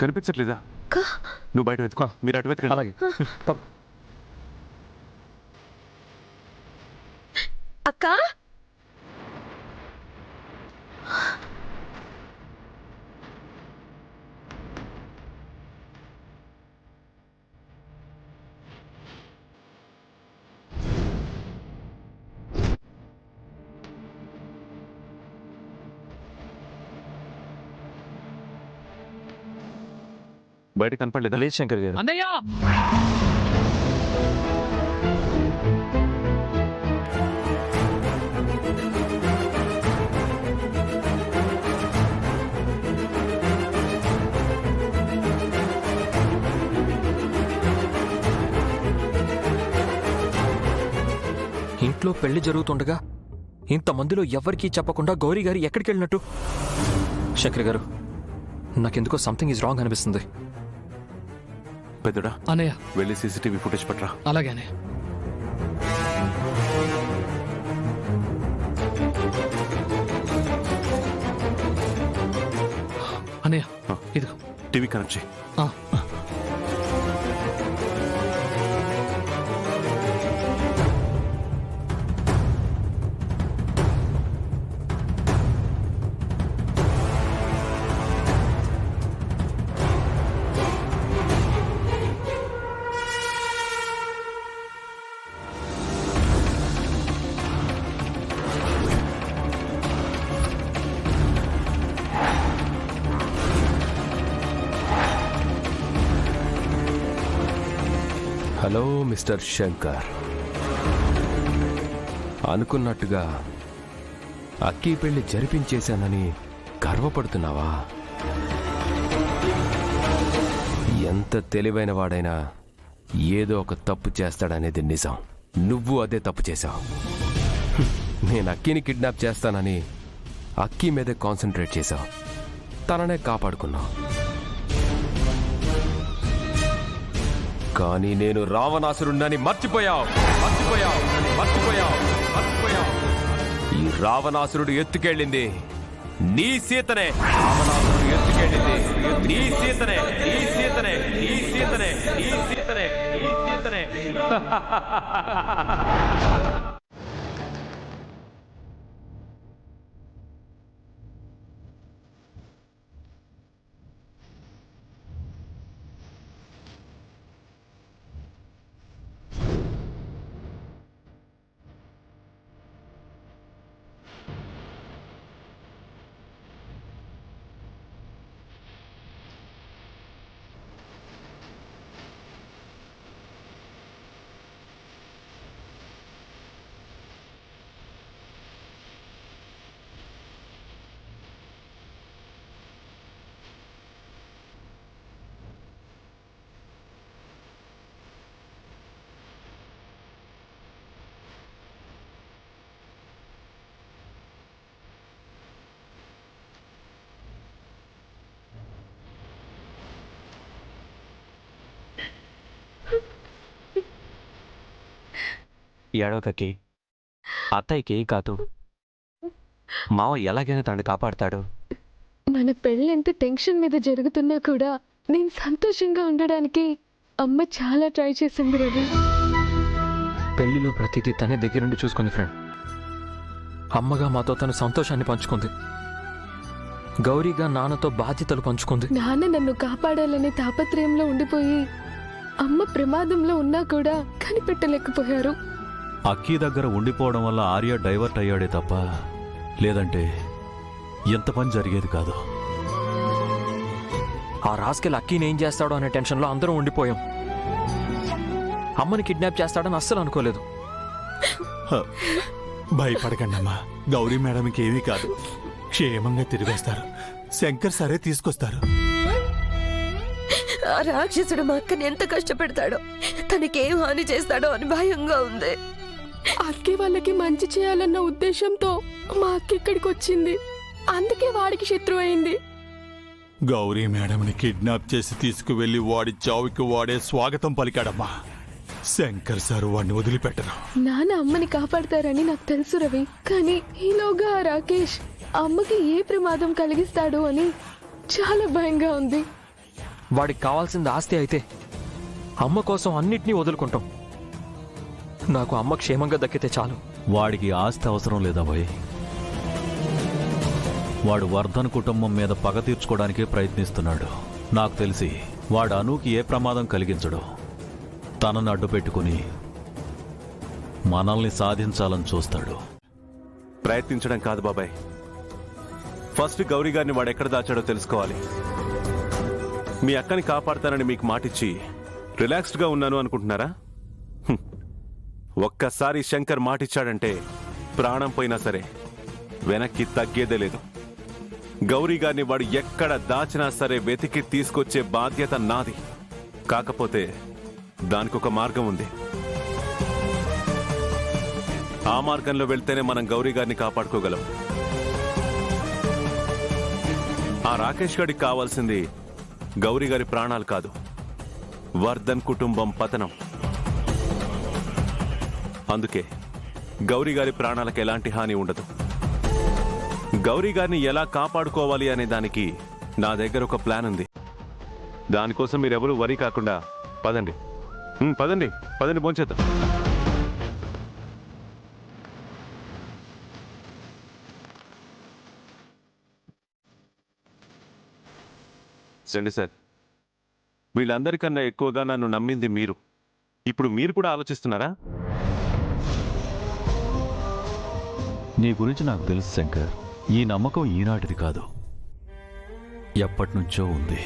కనిపించట్లేదా? నువ్వు బయట వెతుకో, మీరు అటు వెతకండి. అలాగే. అక్క బయట కనపడలేదా? లేదు శంకర్ గారు. అన్నయ్య ఇంట్లో పెళ్లి జరుగుతుండగా ఇంతమందిలో ఎవరికీ చెప్పకుండా గౌరీ గారు ఎక్కడికి వెళ్ళినట్టు? శంకర్ గారు, నాకెందుకో సంథింగ్ ఈజ్ రాంగ్ అనిపిస్తుంది. పెద్దడా, అన్నయ్య వెళ్ళి సీసీటీవీ ఫుటేజ్ పట్టరా. అలాగే అన్నయ్య. అన్నయ్య ఇదిగో టీవీ కనెక్ట్ చేయి. ఆ. హలో మిస్టర్ శంకర్, అనుకున్నట్టుగా అక్కీ పెళ్లి జరిపించేశానని గర్వపడుతున్నావా? ఎంత తెలివైన వాడైనా ఏదో ఒక తప్పు చేస్తాడనేది నిజం. నువ్వు అదే తప్పు చేశావు. నేను అక్కీని కిడ్నాప్ చేస్తానని అక్కీ మీదే కాన్సన్ట్రేట్ చేశావు. తననే కాపాడుకున్నావు. కానీ నేను రావణాసురుణ్ణని మర్చిపోయావు. ఈ రావణాసురుడు ఎత్తుకెళ్ళింది నీ సీతనే. రావణాసురుడు ఎత్తుకెళ్ళింది నీ సీతనే. ఏడవకకి, అత్తయ్యకి కాదు, మావ ఎలాగైనా తనని కాపాడతాడు. మన పెళ్ళి ఎంత టెన్షన్ మీద జరుగుతున్నా కూడా నేను సంతోషంగా ఉండడానికి అమ్మ చాలా ట్రై చేసింది రవి. పెళ్లిలో ప్రతిదీ తనే దగ్గరుండి చూసుకుంది ఫ్రెండ్. అమ్మగా మాతో తన సంతోషాన్ని పంచుకుంది. గౌరీగా నాన్నతో బాధ్యతలు పంచుకుంది. నాన్న నన్ను కాపాడాలనే తాపత్రయంలో ఉండిపోయి అమ్మ ప్రమాదంలో ఉన్నా కూడా కనిపెట్టలేకపోయారు. అక్కీ దగ్గర ఉండిపోవడం వల్ల ఆర్య డైవర్ట్ అయ్యాడే తప్ప లేదంటే ఎంత పని జరిగేది కాదు. ఆ రాస్కెల్ అక్కీని ఏం చేస్తాడో అనే టెన్షన్లో అందరం ఉండిపోయాం. అమ్మని కిడ్నాప్ చేస్తాడని అస్సలు అనుకోలేదు. భయపడకండి అమ్మా, గౌరీ మేడంకి ఏమీ కాదు, క్షేమంగా తిరిగొస్తారు. శంకర్ సరే తీసుకొస్తారు. ఆ రాక్షసుడు మా అక్కని ఎంత కష్టపెడతాడో, తనకేం హాని చేస్తాడో అని భయంగా ఉంది. అక్కి వాళ్ళకి మంచి చేయాలన్న ఉద్దేశంతో మా అక్క ఇక్కడికి వచ్చింది. అందుకే వాడికి శత్రువు అయింది. గౌరీ మేడంని కిడ్నాప్ చేసి తీసుకువెళ్లి వాడి చావుకి వాడే స్వాగతం పలికాడమ్మా. శంకర్ సారు వాడిని వదిలిపెట్టరు. నాన్న అమ్మని కాపాడతారని నాకు తెలుసు రవి. కానీ ఈలోగా రాకేష్ అమ్మకి ఏ ప్రమాదం కలిగిస్తాడో అని చాలా భయంగా ఉంది. వాడికి కావాల్సింది ఆస్తి అయితే అమ్మ కోసం అన్నిటినీ వదులుకుంటాం. నాకు అమ్మ క్షేమంగా దక్కితే చాలు. వాడికి ఆస్తి అవసరం లేదా భయ్? వాడు వర్ధన్ కుటుంబం మీద పగ తీర్చుకోవడానికే ప్రయత్నిస్తున్నాడు. నాకు తెలిసి వాడు అనుకి ఏ ప్రమాదం కలిగించడు. తనను అడ్డు పెట్టుకుని మనల్ని సాధించాలని చూస్తాడు. ప్రయత్నించడం కాదు బాబాయ్, ఫస్ట్ గౌరీ గారిని వాడు ఎక్కడ దాచాడో తెలుసుకోవాలి. మీ అక్కని కాపాడతానని మీకు మాటిచ్చి రిలాక్స్డ్గా ఉన్నాను అనుకుంటున్నారా? హ్మ్. ఒక్కసారి శంకర్ మాటిచ్చాడంటే ప్రాణం పోయినా సరే వెనక్కి తగ్గేదే లేదు. గౌరీ గారిని వాడు ఎక్కడ దాచినా సరే వెతికి తీసుకొచ్చే బాధ్యత నాది. కాకపోతే దానికి ఒక మార్గం ఉంది. ఆ మార్గంలో వెళ్తేనే మనం గౌరీ గారిని కాపాడుకోగలం. ఆ రాకేష్ గారికి కావాల్సింది గౌరీ గారి ప్రాణాలు కాదు, వర్ధన్ కుటుంబం పతనం. అందుకే గౌరీ గారి ప్రాణాలకు ఎలాంటి హాని ఉండదు. గౌరీ గారిని ఎలా కాపాడుకోవాలి అనే దానికి నా దగ్గర ఒక ప్లాన్ ఉంది. దానికోసం మీరెవరూ వరి కాకుండా పదండి. పదండి పదండి, భోంచేద్దాం. సరే సార్, వీళ్ళందరికన్నా ఎక్కువగా నన్ను నమ్మింది మీరు. ఇప్పుడు మీరు కూడా ఆలోచిస్తున్నారా? నీ గురించి నాకు తెలుసు శంకర్. ఈ నమ్మకం ఈనాటిది కాదు, ఎప్పటినుంచో ఉంది.